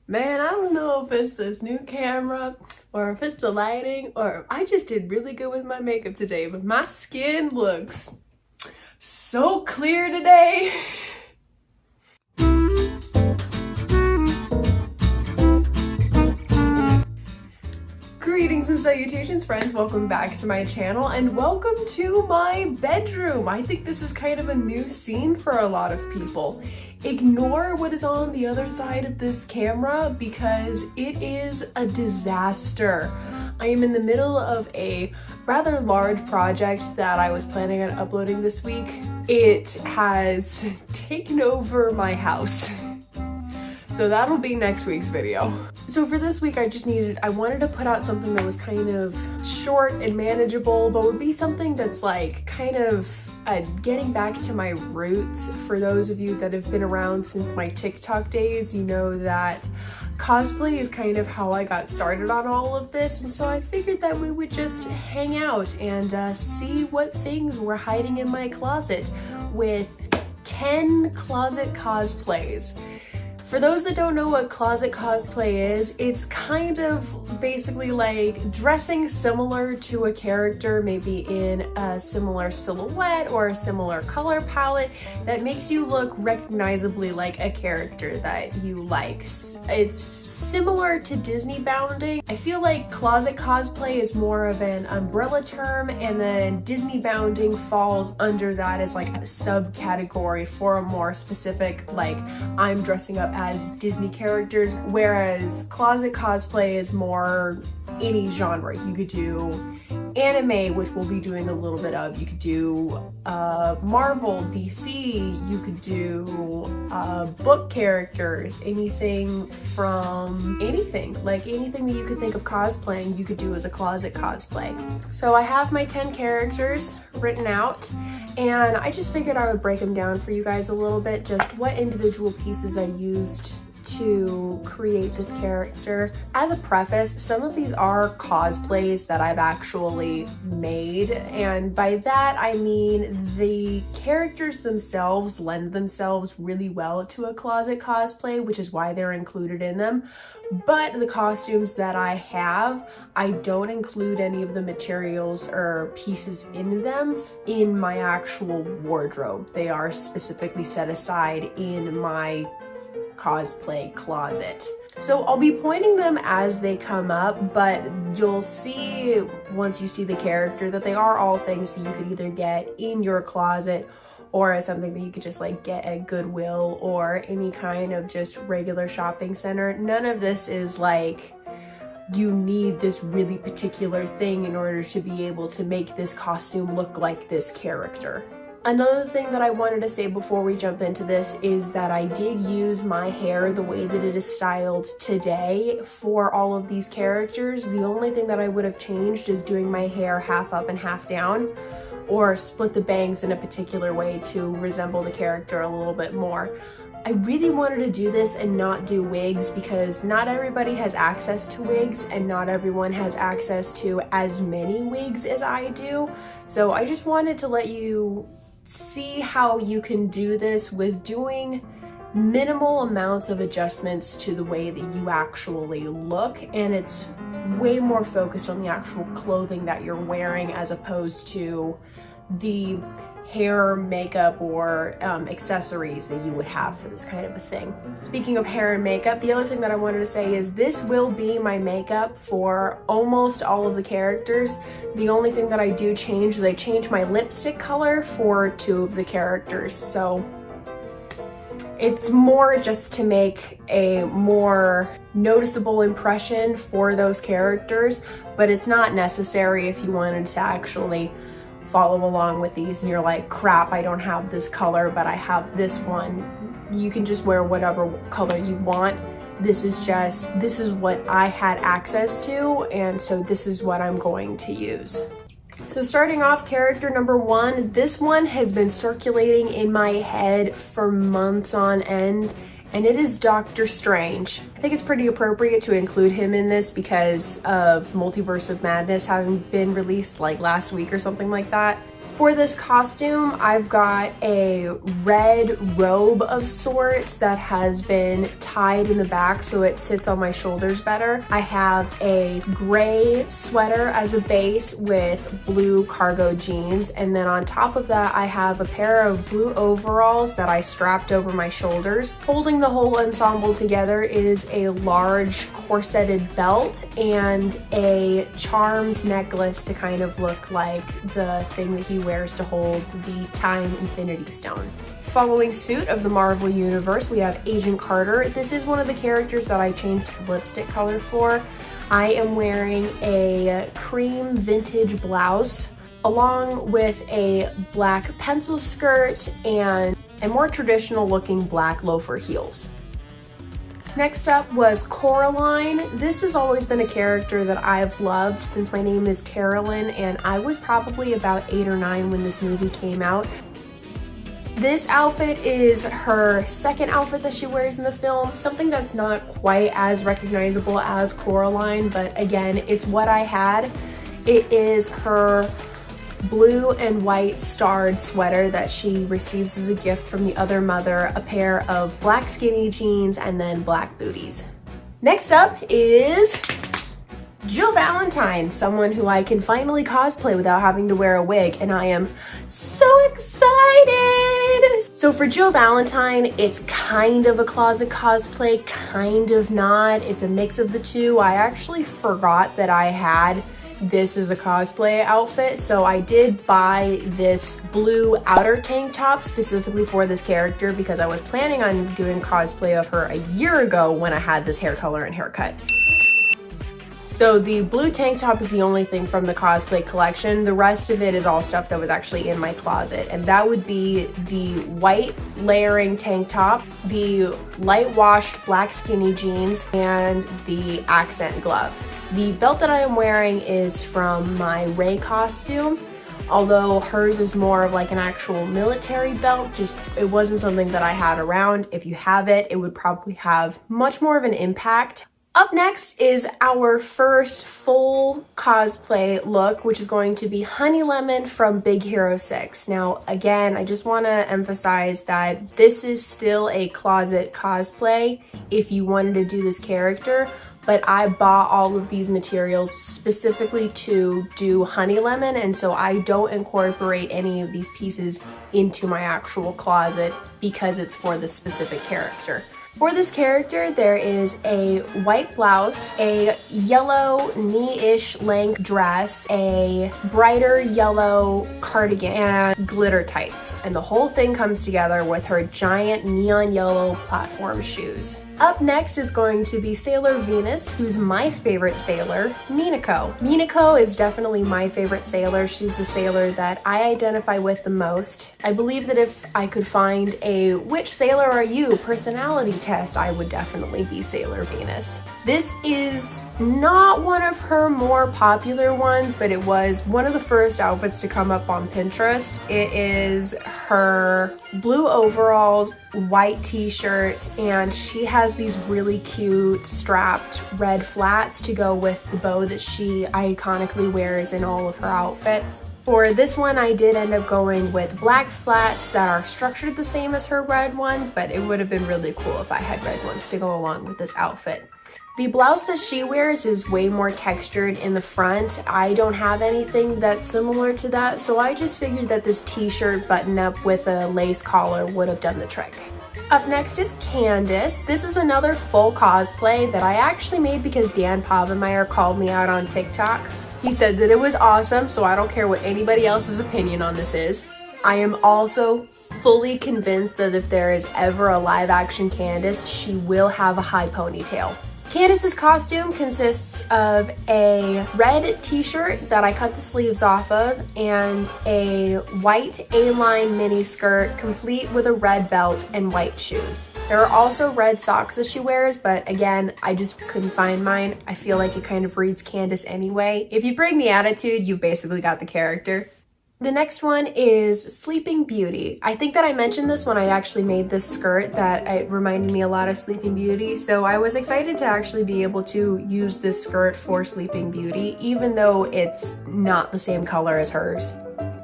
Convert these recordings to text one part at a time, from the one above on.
Man, I don't know if it's this new camera or if it's the lighting or I just did really good with my makeup today, but my skin looks so clear today. Greetings and salutations, friends. Welcome back to my channel and welcome to my bedroom. I think this is kind of a new scene for a lot of people. Ignore what is on the other side of this camera because it is a disaster. I am in the middle of a rather large project that I was planning on uploading this week. It has taken over my house. So that'll be next week's video. So for this week, I wanted to put out something that was kind of short and manageable, but would be something that's like kind of getting back to my roots. For those of you that have been around since my TikTok days, you know that cosplay is kind of how I got started on all of this. And so I figured that we would just hang out and see what things were hiding in my closet with 10 closet cosplays. For those that don't know what closet cosplay is, it's kind of basically like dressing similar to a character, maybe in a similar silhouette or a similar color palette that makes you look recognizably like a character that you like. It's similar to Disney bounding. I feel like closet cosplay is more of an umbrella term, and then Disney bounding falls under that as like a subcategory for a more specific, like I'm dressing up as Disney characters, whereas closet cosplay is more any genre. You could do anime, which we'll be doing a little bit of. You could do Marvel, DC, you could do book characters, anything from anything. Like anything that you could think of cosplaying, you could do as a closet cosplay. So I have my 10 characters written out, and I just figured I would break them down for you guys a little bit, just what individual pieces I used to create this character. As a preface, some of these are cosplays that I've actually made, and by that I mean the characters themselves lend themselves really well to a closet cosplay, which is why they're included in them. But the costumes that I have, I don't include any of the materials or pieces in them in my actual wardrobe. They are specifically set aside in my cosplay closet. So I'll be pointing them as they come up, but you'll see once you see the character that they are all things that you could either get in your closet or something that you could just like get at Goodwill or any kind of just regular shopping center. None of this is like you need this really particular thing in order to be able to make this costume look like this character. Another thing that I wanted to say before we jump into this is that I did use my hair the way that it is styled today for all of these characters. The only thing that I would have changed is doing my hair half up and half down, or split the bangs in a particular way to resemble the character a little bit more. I really wanted to do this and not do wigs because not everybody has access to wigs and not everyone has access to as many wigs as I do. So I just wanted to let you see how you can do this with doing minimal amounts of adjustments to the way that you actually look, and it's way more focused on the actual clothing that you're wearing as opposed to the hair, makeup, or accessories that you would have for this kind of a thing. Speaking of hair and makeup, the other thing that I wanted to say is this will be my makeup for almost all of the characters. The only thing that I do change is I change my lipstick color for 2 of the characters. So it's more just to make a more noticeable impression for those characters, but it's not necessary if you wanted to actually follow along with these and you're like, crap, I don't have this color, but I have this one. You can just wear whatever color you want. This is what I had access to, and so this is what I'm going to use. So starting off, character number 1, this one has been circulating in my head for months on end, and it is Doctor Strange. I think it's pretty appropriate to include him in this because of Multiverse of Madness having been released like last week or something like that. For this costume, I've got a red robe of sorts that has been tied in the back so it sits on my shoulders better. I have a gray sweater as a base with blue cargo jeans, and then on top of that I have a pair of blue overalls that I strapped over my shoulders. Holding the whole ensemble together is a large corseted belt and a charmed necklace to kind of look like the thing that he wears to hold the Time Infinity Stone. Following suit of the Marvel Universe, we have Agent Carter. This is one of the characters that I changed the lipstick color for. I am wearing a cream vintage blouse along with a black pencil skirt and a more traditional looking black loafer heels. Next up was Coraline. This has always been a character that I've loved since my name is Carolyn, and I was probably about 8 or 9 when this movie came out. This outfit is her second outfit that she wears in the film, something that's not quite as recognizable as Coraline, but again, it's what I had. It is her blue and white starred sweater that she receives as a gift from the other mother, a pair of black skinny jeans, and then black booties. Next up is Jill Valentine, someone who I can finally cosplay without having to wear a wig, and I am so excited! So for Jill Valentine, it's kind of a closet cosplay, kind of not. It's a mix of the two. I actually forgot that I had this is a cosplay outfit, so I did buy this blue outer tank top specifically for this character because I was planning on doing cosplay of her a year ago when I had this hair color and haircut. So the blue tank top is the only thing from the cosplay collection. The rest of it is all stuff that was actually in my closet, and that would be the white layering tank top, the light washed black skinny jeans, and the accent glove. The belt that I am wearing is from my Rey costume, although hers is more of like an actual military belt. Just it wasn't something that I had around. If you have it, it would probably have much more of an impact. Up next is our first full cosplay look, which is going to be Honey Lemon from Big Hero 6. Now, again, I just want to emphasize that this is still a closet cosplay if you wanted to do this character, but I bought all of these materials specifically to do Honey Lemon, and so I don't incorporate any of these pieces into my actual closet because it's for the specific character. For this character, there is a white blouse, a yellow knee-ish length dress, a brighter yellow cardigan, and glitter tights. And the whole thing comes together with her giant neon yellow platform shoes. Up next is going to be Sailor Venus, who's my favorite sailor, Minako. Minako is definitely my favorite sailor. She's the sailor that I identify with the most. I believe that if I could find a "which sailor are you" personality test, I would definitely be Sailor Venus. This is not one of her more popular ones, but it was one of the first outfits to come up on Pinterest. It is her blue overalls, white t-shirt, and she has these really cute strapped red flats to go with the bow that she iconically wears in all of her outfits. For this one, I did end up going with black flats that are structured the same as her red ones, but it would have been really cool if I had red ones to go along with this outfit. The blouse that she wears is way more textured in the front. I don't have anything that's similar to that, so I just figured that this t-shirt button up with a lace collar would have done the trick. Up next is Candice. This is another full cosplay that I actually made because Dan Povenmire called me out on TikTok. He said that it was awesome, so I don't care what anybody else's opinion on this is. I am also fully convinced that if there is ever a live action Candice, she will have a high ponytail. Candice's costume consists of a red t-shirt that I cut the sleeves off of and a white A-line mini skirt complete with a red belt and white shoes. There are also red socks that she wears, but again, I just couldn't find mine. I feel like it kind of reads Candice anyway. If you bring the attitude, you've basically got the character. The next one is Sleeping Beauty. I think that I mentioned this when I actually made this skirt, that it reminded me a lot of Sleeping Beauty, so I was excited to actually be able to use this skirt for Sleeping Beauty, even though it's not the same color as hers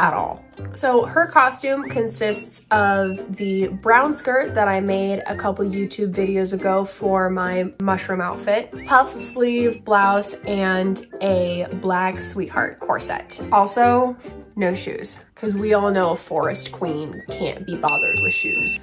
at all. So her costume consists of the brown skirt that I made a couple YouTube videos ago for my mushroom outfit, puff sleeve blouse, and a black sweetheart corset. Also, no shoes, because we all know a forest queen can't be bothered with shoes.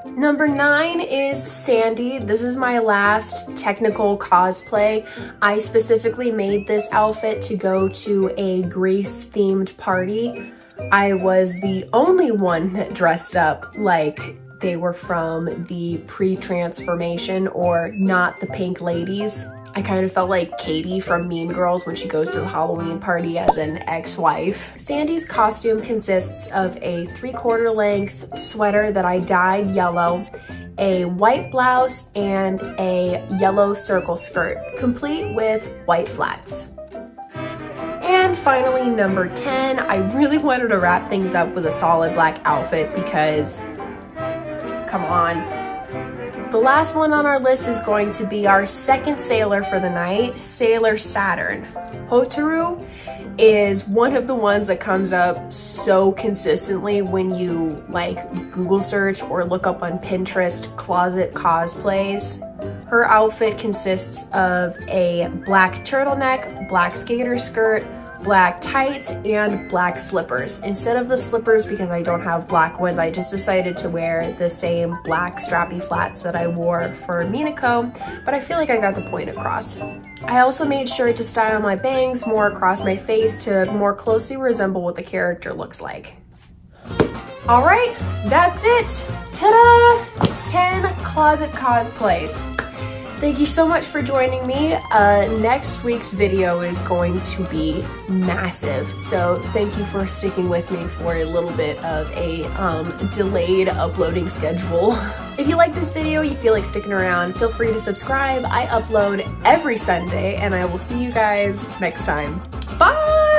Number 9 is Sandy. This is my last technical cosplay. I specifically made this outfit to go to a Greece themed party. I was the only one that dressed up like they were from the pre-transformation or not the pink ladies. I kind of felt like Katie from Mean Girls when she goes to the Halloween party as an ex-wife. Sandy's costume consists of a 3/4 length sweater that I dyed yellow, a white blouse, and a yellow circle skirt, complete with white flats. And finally, number 10, I really wanted to wrap things up with a solid black outfit because, come on. The last one on our list is going to be our second sailor for the night, Sailor Saturn. Hotaru is one of the ones that comes up so consistently when you like Google search or look up on Pinterest closet cosplays. Her outfit consists of a black turtleneck, black skater skirt, black tights, and black slippers. Instead of the slippers, because I don't have black ones, I just decided to wear the same black strappy flats that I wore for Minako, but I feel like I got the point across. I also made sure to style my bangs more across my face to more closely resemble what the character looks like. All right, that's it. Ta-da! 10 closet cosplays. Thank you so much for joining me. Next week's video is going to be massive, so thank you for sticking with me for a little bit of a delayed uploading schedule. If you like this video, you feel like sticking around, feel free to subscribe. I upload every Sunday, and I will see you guys next time. Bye!